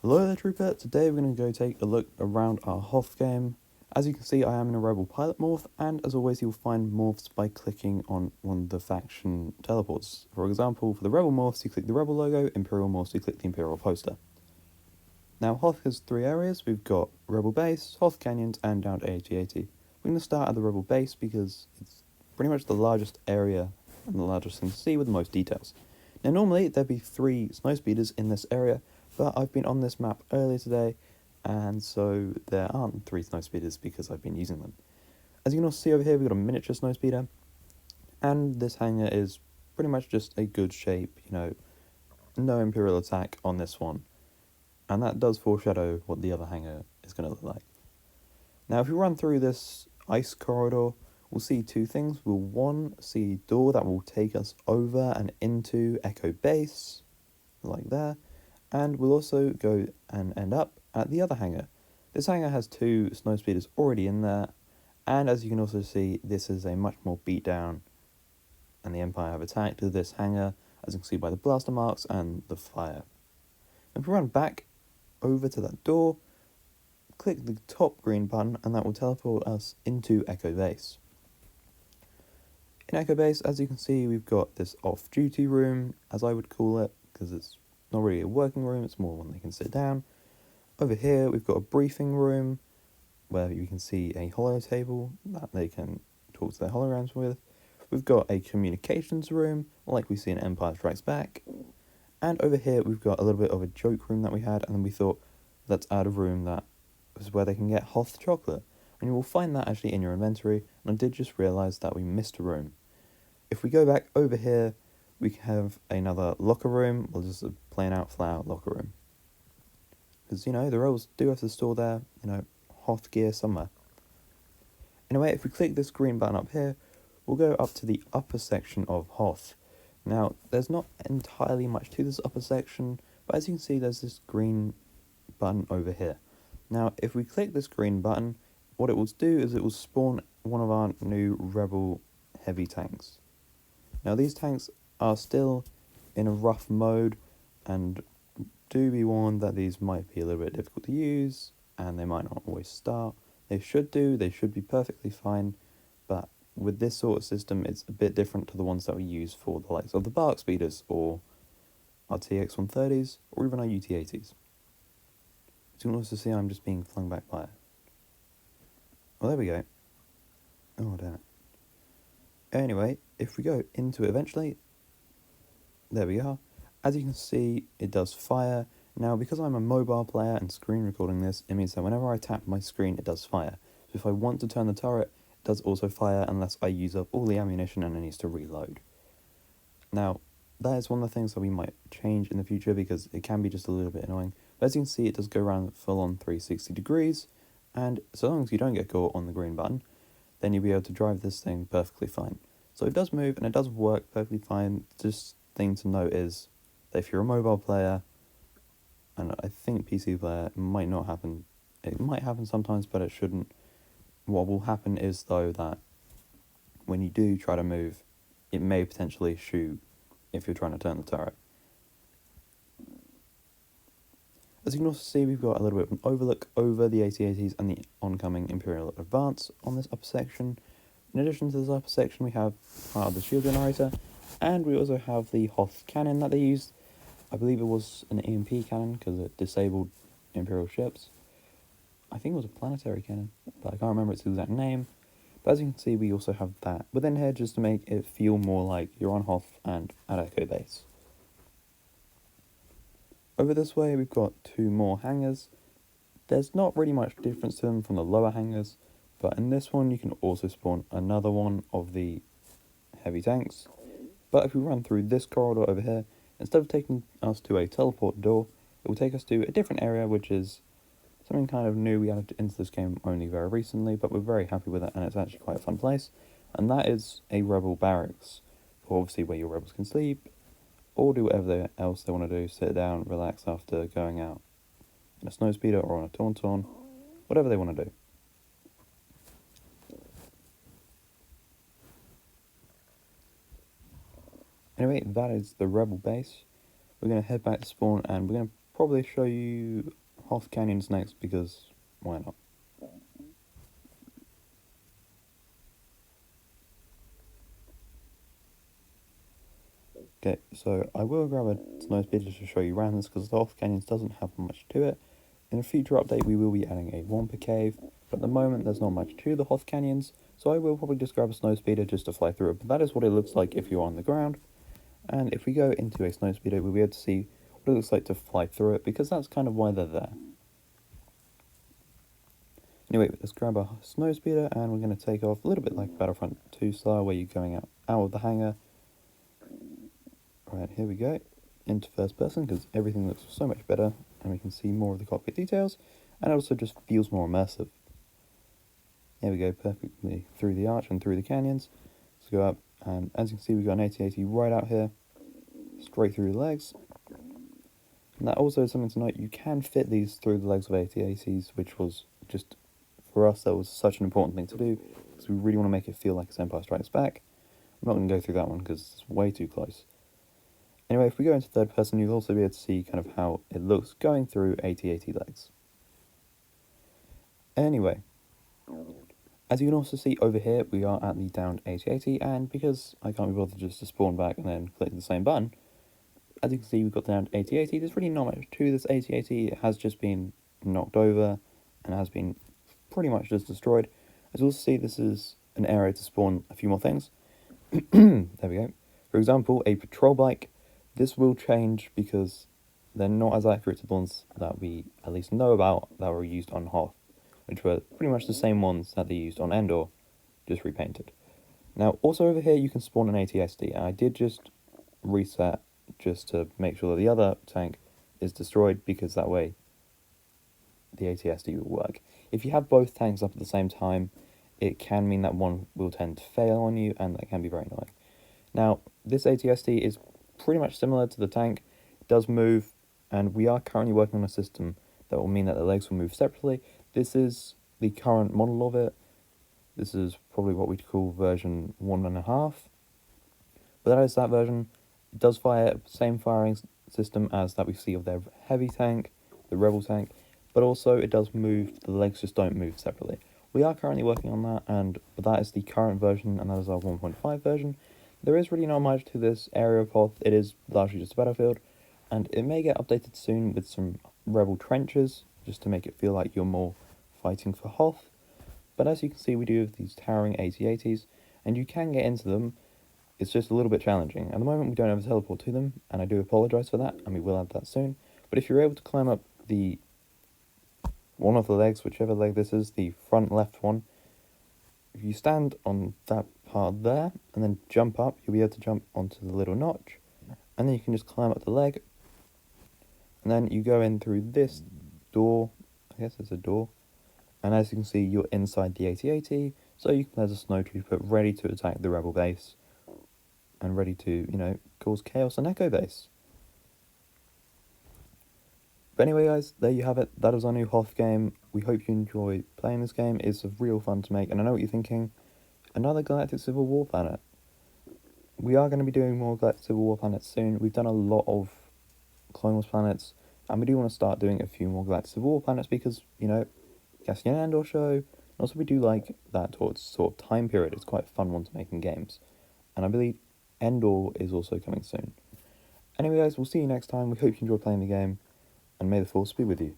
Hello there, Trooper. Today we're going to go take a look around our Hoth game. As you can see, I am in a Rebel Pilot morph, and as always, you'll find morphs by clicking on one of the faction teleports. For example, for the Rebel morphs, you click the Rebel logo, Imperial morphs, you click the Imperial poster. Now, Hoth has three areas. We've got Rebel Base, Hoth Canyons, and down to AT-AT. We're going to start at the Rebel Base because it's pretty much the largest area and the largest thing to see with the most details. Now, normally there'd be 3 snowspeeders in this area, but I've been on this map earlier today, and so there aren't 3 snowspeeders because I've been using them. As you can also see over here, we've got a miniature snowspeeder, and this hangar is pretty much just a good shape, no Imperial attack on this one. And that does foreshadow what the other hangar is going to look like. Now, if we run through this ice corridor, we'll see 2 things. We'll, 1, see a door that will take us over and into Echo Base, like there. And we'll also go and end up at the other hangar. This hangar has 2 snowspeeders already in there. And as you can also see, this is a much more beat down, and the Empire have attacked this hangar, as you can see by the blaster marks and the fire. If we run back over to that door, click the top green button, and that will teleport us into Echo Base. In Echo Base, as you can see, we've got this off-duty room, as I would call it, because it's not really a working room, it's more one they can sit down. Over here, we've got a briefing room, where you can see a holo table that they can talk to their holograms with. We've got a communications room, like we see in Empire Strikes Back. And over here, we've got a little bit of a joke room that we had, and then we thought, let's add a room that is where they can get Hoth chocolate. And you will find that actually in your inventory, and I did just realise that we missed a room. If we go back over here, we have another locker room, well, just a plain out, flat out locker room. Because, the rebels do have to store their, Hoth gear somewhere. Anyway, if we click this green button up here, we'll go up to the upper section of Hoth. Now, there's not entirely much to this upper section, but as you can see, there's this green button over here. Now, if we click this green button, what it will do is it will spawn one of our new Rebel heavy tanks. Now, these tanks are still in a rough mode, and do be warned that these might be a little bit difficult to use, and they might not always start. They should be perfectly fine, but with this sort of system, it's a bit different to the ones that we use for the likes of the Bark Speeders, or our TX-130s, or even our UT-80s. As you can also see, I'm just being flung back by it. Well, there we go. Oh, damn it. Anyway, if we go into it eventually, there we are. As you can see, it does fire. Now, because I'm a mobile player and screen recording this, it means that whenever I tap my screen, it does fire. So if I want to turn the turret, it does also fire unless I use up all the ammunition and it needs to reload. Now, that is one of the things that we might change in the future because it can be just a little bit annoying. But as you can see, it does go around full on 360 degrees, and so long as you don't get caught on the green button, then you'll be able to drive this thing perfectly fine. So it does move and it does work perfectly fine. Just thing to note is that if you're a mobile player, and I think PC player, it might not happen. It might happen sometimes, but it shouldn't. What will happen is, though, that when you do try to move, it may potentially shoot if you're trying to turn the turret. As you can also see, we've got a little bit of an overlook over the AT-ATs and the oncoming Imperial Advance on this upper section. In addition to this upper section, we have part of the shield generator, and we also have the Hoth cannon that they used. I believe it was an EMP cannon because it disabled Imperial ships. I think it was a planetary cannon, but I can't remember its exact name. But as you can see, we also have that within here just to make it feel more like you're on Hoth and at Echo Base. Over this way, we've got 2 more hangars. There's not really much difference to them from the lower hangars, but in this one, you can also spawn another one of the heavy tanks. But if we run through this corridor over here, instead of taking us to a teleport door, it will take us to a different area, which is something kind of new we added into this game only very recently, but we're very happy with it, and it's actually quite a fun place. And that is a Rebel barracks, obviously where your rebels can sleep, or do whatever else they want to do, sit down, relax after going out in a snowspeeder or on a Tauntaun, whatever they want to do. Anyway, that is the Rebel base. We're going to head back to spawn, and we're going to probably show you Hoth Canyons next because why not? Okay, so I will grab a snow speeder to show you around this because the Hoth Canyons doesn't have much to it. In a future update we will be adding a Wampa Cave, but at the moment there's not much to the Hoth Canyons, so I will probably just grab a snow speeder just to fly through it, but that is what it looks like if you're on the ground. And if we go into a snow speeder, we'll be able to see what it looks like to fly through it, because that's kind of why they're there. Anyway, let's grab a snow speeder, and we're going to take off a little bit like Battlefront 2 style, where you're going out of the hangar. Right, here we go, into first person, because everything looks so much better, and we can see more of the cockpit details, and it also just feels more immersive. Here we go, perfectly through the arch and through the canyons. Let's go up, and as you can see, we've got an AT-AT right out here, straight through the legs. And that also is something to note, you can fit these through the legs of AT-ATs, which was just, for us, that was such an important thing to do, because we really want to make it feel like it's Empire Strikes Back. I'm not going to go through that one, because it's way too close. Anyway, if we go into third person, you'll also be able to see kind of how it looks going through AT-AT legs. Anyway, as you can also see over here, we are at the downed AT-AT, and because I can't be bothered just to spawn back and then click the same button, as you can see, we've got down to AT-AT. There's really not much to this AT-AT. It has just been knocked over and has been pretty much just destroyed. As you'll see, this is an area to spawn a few more things. There we go. For example, a patrol bike. This will change because they're not as accurate to the ones that we at least know about that were used on Hoth, which were pretty much the same ones that they used on Endor, just repainted. Now, also over here, you can spawn an AT-ST, and I did just reset just to make sure that the other tank is destroyed, because that way the AT-ST will work. If you have both tanks up at the same time, it can mean that one will tend to fail on you, and that can be very annoying. Now, this AT-ST is pretty much similar to the tank. It does move, and we are currently working on a system that will mean that the legs will move separately. This is the current model of it. This is probably what we'd call version 1.5. But that is that version. It does fire same firing system as that we see of their heavy tank, the Rebel tank, but also it does move, the legs just don't move separately. We are currently working on that, and that is the current version, and that is our 1.5 version. There is really not much to this area of Hoth. It is largely just a battlefield, and it may get updated soon with some Rebel trenches, just to make it feel like you're more fighting for Hoth. But as you can see, we do have these towering AT-ATs, and you can get into them. It's just a little bit challenging. At the moment, we don't have a teleport to them, and I do apologise for that, and we will add that soon. But if you're able to climb up the one of the legs, whichever leg this is, the front left one, if you stand on that part there, and then jump up, you'll be able to jump onto the little notch, and then you can just climb up the leg, and then you go in through this door. I guess it's a door. And as you can see, you're inside the AT-AT, so you can, there's a snow trooper ready to attack the Rebel base, and ready to, you know, cause chaos on Echo base. But anyway, guys, there you have it. That is our new Hoth game. We hope you enjoy playing this game. It's real fun to make, and I know what you're thinking. Another Galactic Civil War planet. We are going to be doing more Galactic Civil War planets soon. We've done a lot of Clone Wars planets, and we do want to start doing a few more Galactic Civil War planets because, you know, Cassian Andor show. And also, we do like that towards sort of time period. It's quite a fun one to make in games. And I believe Endor is also coming soon. Anyway, guys, we'll see you next time. We hope you enjoy playing the game, and may the Force be with you.